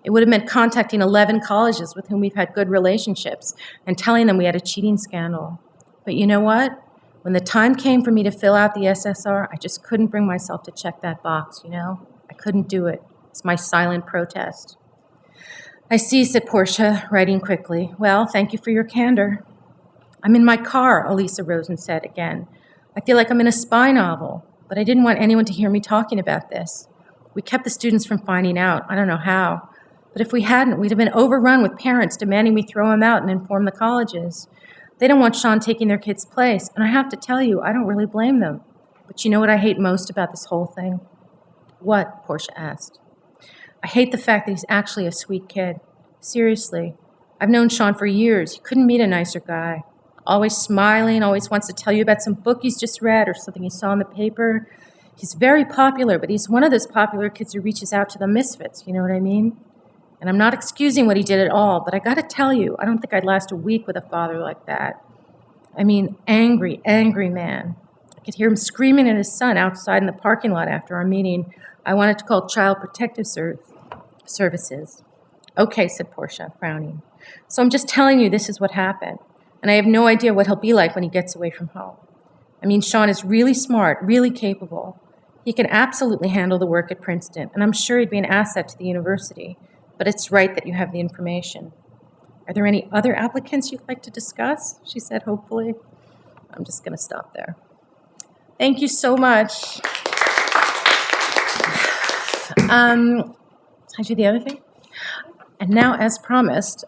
[SPEAKER 2] It would have meant contacting 11 colleges with whom we've had good relationships and telling them we had a cheating scandal. But you know what? When the time came for me to fill out the SSR, I just couldn't bring myself to check that box, you know? I couldn't do it. It's my silent protest." "I see," said Portia, writing quickly. "Well, thank you for your candor." "I'm in my car," Elisa Rosen said again. "I feel like I'm in a spy novel, but I didn't want anyone to hear me talking about this. We kept the students from finding out. I don't know how. But if we hadn't, we'd have been overrun with parents demanding we throw him out and inform the colleges. They don't want Sean taking their kid's place, and I have to tell you, I don't really blame them. But you know what I hate most about this whole thing?" "What?" Portia asked. "I hate the fact that he's actually a sweet kid. Seriously. I've known Sean for years. You couldn't meet a nicer guy. Always smiling, always wants to tell you about some book he's just read or something he saw in the paper. He's very popular, but he's one of those popular kids who reaches out to the misfits, you know what I mean? And I'm not excusing what he did at all, but I gotta tell you, I don't think I'd last a week with a father like that. I mean, angry, angry man. I could hear him screaming at his son outside in the parking lot after our meeting. I wanted to call Child Protective Services." "Okay," said Portia, frowning. "So I'm just telling you this is what happened. And I have no idea what he'll be like when he gets away from home. I mean, Sean is really smart, really capable. He can absolutely handle the work at Princeton, and I'm sure he'd be an asset to the university. But it's right that you have the information. Are there any other applicants you'd like to discuss?" she said hopefully. I'm just going to stop there. Thank you so much. I do the other thing? And now, as promised,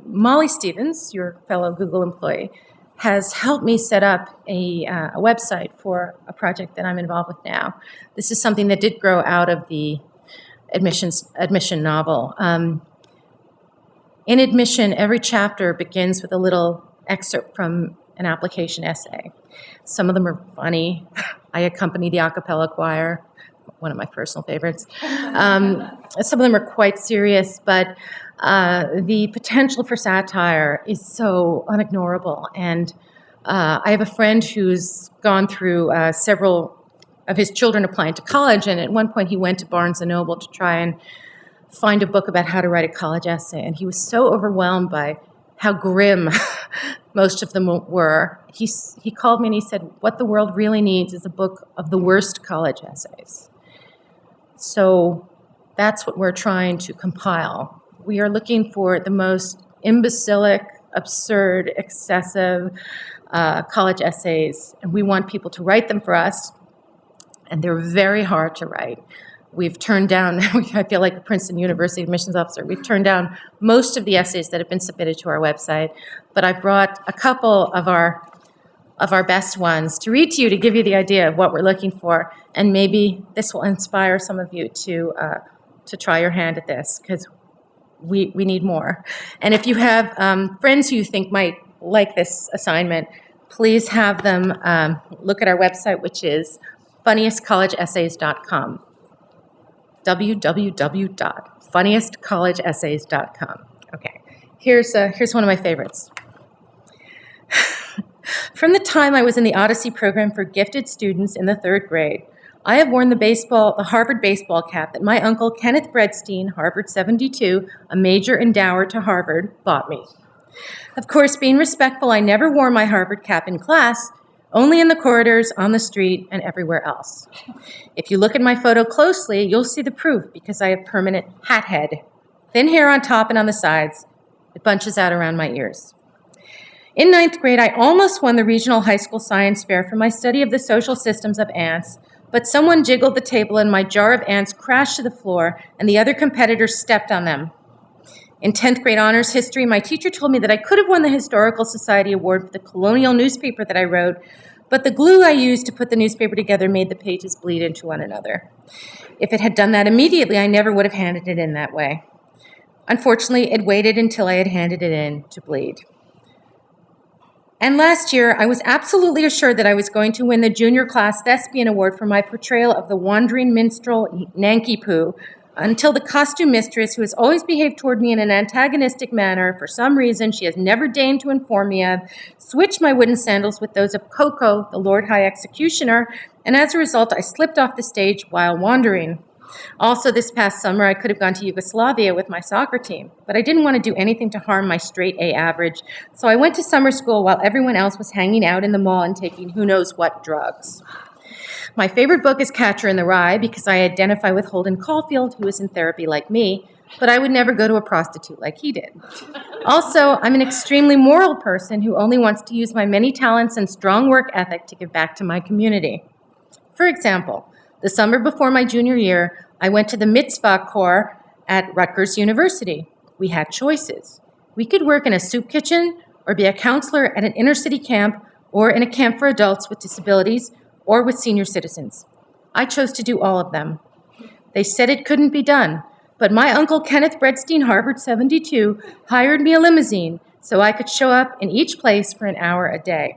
[SPEAKER 2] Molly Stevens, your fellow Google employee, has helped me set up a website for a project that I'm involved with now. This is something that did grow out of the admission novel. In admission, every chapter begins with a little excerpt from an application essay. Some of them are funny. I accompany the a cappella choir, one of my personal favorites. Some of them are quite serious, but the potential for satire is so unignorable. And I have a friend who's gone through several of his children applying to college, and at one point he went to Barnes & Noble to try and find a book about how to write a college essay, and he was so overwhelmed by how grim most of them were. He called me and he said, what the world really needs is a book of the worst college essays. So that's what we're trying to compile. We are looking for the most imbecilic, absurd, excessive college essays, and we want people to write them for us, and they're very hard to write. We've turned down, I feel like a Princeton University admissions officer, we've turned down most of the essays that have been submitted to our website, but I brought a couple of our best ones to read to you to give you the idea of what we're looking for, and maybe this will inspire some of you to try your hand at this, because we need more. And if you have friends who you think might like this assignment, please have them look at our website, which is funniestcollegeessays.com. www.funniestcollegeessays.com. Okay, here's one of my favorites. From the time I was in the Odyssey program for gifted students in the 3rd grade, I have worn the Harvard baseball cap that my uncle Kenneth Bredstein, Harvard 72, a major endower to Harvard, bought me. Of course, being respectful, I never wore my Harvard cap in class, only in the corridors, on the street, and everywhere else. If you look at my photo closely, you'll see the proof, because I have permanent hat head, thin hair on top and on the sides. It bunches out around my ears. In 9th grade, I almost won the regional high school science fair for my study of the social systems of ants, but someone jiggled the table and my jar of ants crashed to the floor, and the other competitors stepped on them. In 10th grade honors history, my teacher told me that I could have won the Historical Society Award for the colonial newspaper that I wrote, but the glue I used to put the newspaper together made the pages bleed into one another. If it had done that immediately, I never would have handed it in that way. Unfortunately, it waited until I had handed it in to bleed. And last year, I was absolutely assured that I was going to win the junior class thespian award for my portrayal of the wandering minstrel Nanky Poo, until the costume mistress, who has always behaved toward me in an antagonistic manner, for some reason she has never deigned to inform me of, switched my wooden sandals with those of Coco, the Lord High Executioner, and as a result, I slipped off the stage while wandering. Also, this past summer, I could have gone to Yugoslavia with my soccer team, but I didn't want to do anything to harm my straight A average, so I went to summer school while everyone else was hanging out in the mall and taking who knows what drugs. My favorite book is Catcher in the Rye because I identify with Holden Caulfield, who is in therapy like me, but I would never go to a prostitute like he did. Also, I'm an extremely moral person who only wants to use my many talents and strong work ethic to give back to my community. For example, the summer before my junior year, I went to the Mitzvah Corps at Rutgers University. We had choices. We could work in a soup kitchen or be a counselor at an inner-city camp or in a camp for adults with disabilities or with senior citizens. I chose to do all of them. They said it couldn't be done, but my uncle Kenneth Bredstein, Harvard 72, hired me a limousine so I could show up in each place for an hour a day.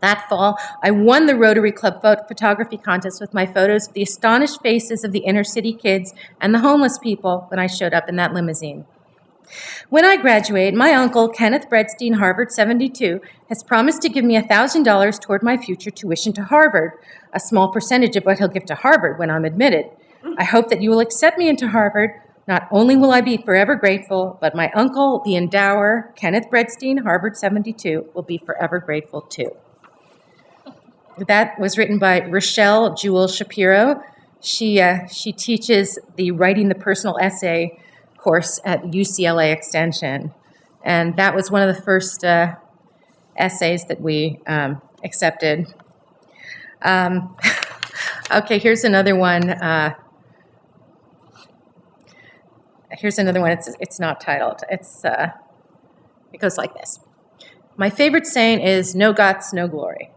[SPEAKER 2] That fall, I won the Rotary Club photography contest with my photos of the astonished faces of the inner-city kids and the homeless people when I showed up in that limousine. When I graduate, my uncle, Kenneth Bredstein, Harvard 72, has promised to give me $1,000 toward my future tuition to Harvard, a small percentage of what he'll give to Harvard when I'm admitted. I hope that you will accept me into Harvard. Not only will I be forever grateful, but my uncle, the endower, Kenneth Bredstein, Harvard 72, will be forever grateful too. That was written by Rochelle Jewel Shapiro. She teaches the Writing the Personal Essay course at UCLA Extension. And that was one of the first essays that we accepted. Okay, here's another one. It's not titled. It goes like this. My favorite saying is, no guts, no glory.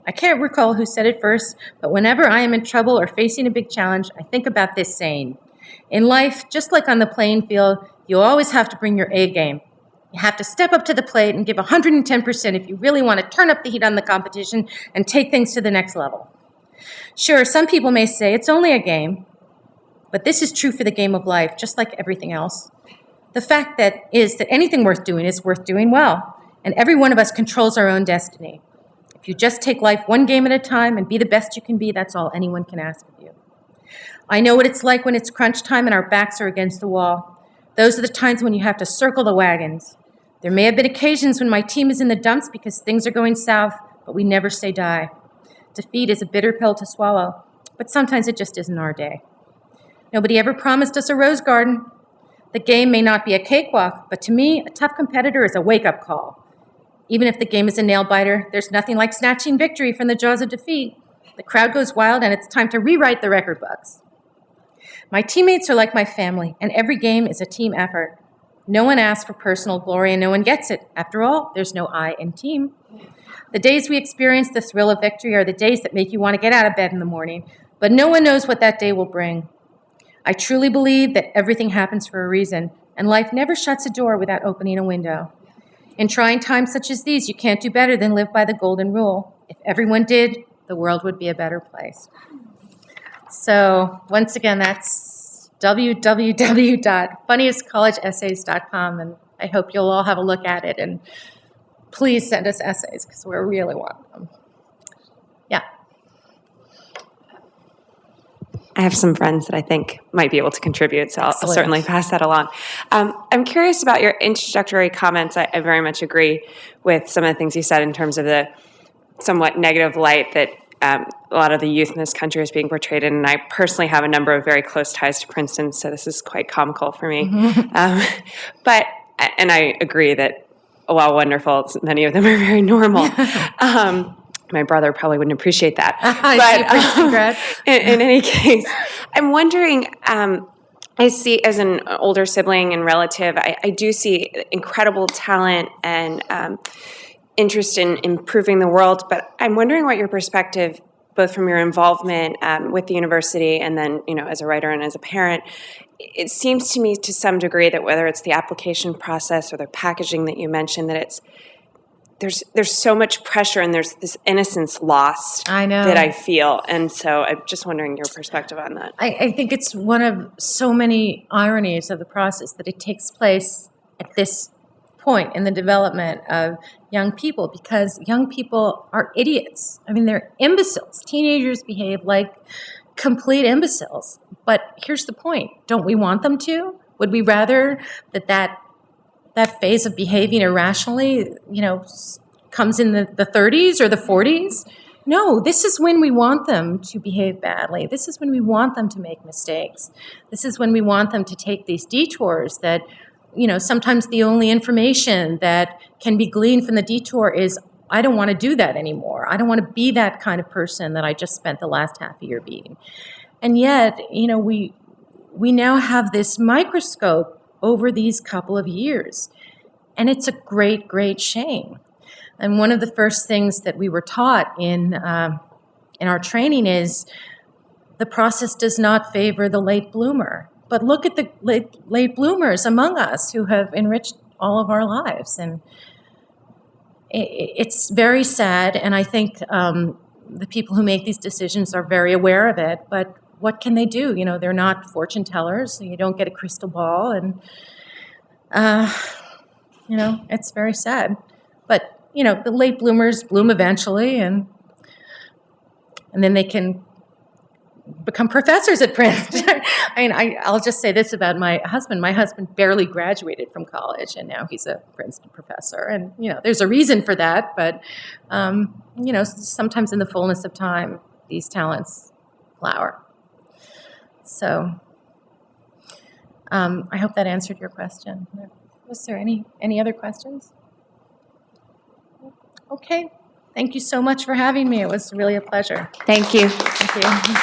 [SPEAKER 2] I can't recall who said it first, but whenever I am in trouble or facing a big challenge, I think about this saying. In life, just like on the playing field, You always have to bring your A game. You have to step up to the plate and give 110% if you really want to turn up the heat on the competition and take things to the next level. Sure, some people may say it's only a game, but this is true for the game of life, just like everything else. The fact is that anything worth doing is worth doing well, and every one of us controls our own destiny. If you just take life one game at a time and be the best you can be, that's all anyone can ask of you. I know what it's like when it's crunch time and our backs are against the wall. Those are the times when you have to circle the wagons. There may have been occasions when my team is in the dumps because things are going south, but we never say die. Defeat is a bitter pill to swallow, but sometimes it just isn't our day. Nobody ever promised us a rose garden. The game may not be a cakewalk, but to me, a tough competitor is a wake-up call. Even if the game is a nail-biter, there's nothing like snatching victory from the jaws of defeat. The crowd goes wild, and it's time to rewrite the record books. My teammates are like my family, and every game is a team effort. No one asks for personal glory, and no one gets it. After all, there's no I in team. The days we experience the thrill of victory are the days that make you want to get out of bed in the morning, but no one knows what that day will bring. I truly believe that everything happens for a reason, and life never shuts a door without opening a window. In trying times such as these, you can't do better than live by the golden rule. If everyone did, the world would be a better place. So, once again, that's www.funniestcollegeessays.com, and I hope you'll all have a look at it, and please send us essays, because we really want them. Yeah.
[SPEAKER 3] I have some friends that I think might be able to contribute, so I'll certainly pass that along. I'm curious about your introductory comments. I very much agree with some of the things you said in terms of the somewhat negative light that a lot of the youth in this country is being portrayed in, and I personally have a number of very close ties to Princeton, so this is quite comical for me. And I agree that, while wonderful, many of them are very normal. My brother probably wouldn't appreciate that. But in any case, I'm wondering, I see as an older sibling and relative, I do see incredible talent and interest in improving the world, but I'm wondering what your perspective, both from your involvement with the university and then, as a writer and as a parent, it seems to me to some degree that whether it's the application process or the packaging that you mentioned, that there's so much pressure and there's this innocence lost.
[SPEAKER 2] I know.
[SPEAKER 3] That I feel. And so I'm just wondering your perspective on that.
[SPEAKER 2] I think it's one of so many ironies of the process that it takes place at this point in the development of young people, because young people are idiots. I mean, they're imbeciles. Teenagers behave like complete imbeciles. But here's the point. Don't we want them to? Would we rather that phase of behaving irrationally, comes in the 30s or the 40s? No, this is when we want them to behave badly. This is when we want them to make mistakes. This is when we want them to take these detours that, sometimes the only information that can be gleaned from the detour is, I don't want to do that anymore. I don't want to be that kind of person that I just spent the last half a year being. And yet, we now have this microscope over these couple of years. And it's a great, great shame. And one of the first things that we were taught in our training is the process does not favor the late bloomer. But look at the late bloomers among us who have enriched all of our lives. And it's very sad, and I think the people who make these decisions are very aware of it, but what can they do? They're not fortune tellers, so you don't get a crystal ball, and it's very sad. But the late bloomers bloom eventually, and then they can become professors at Princeton. I'll just say this about my husband. My husband barely graduated from college, and now he's a Princeton professor. And, there's a reason for that, but, sometimes in the fullness of time, these talents flower. So I hope that answered your question. Was there any other questions? Okay. Thank you so much for having me. It was really a pleasure.
[SPEAKER 3] Thank you.
[SPEAKER 2] Thank you.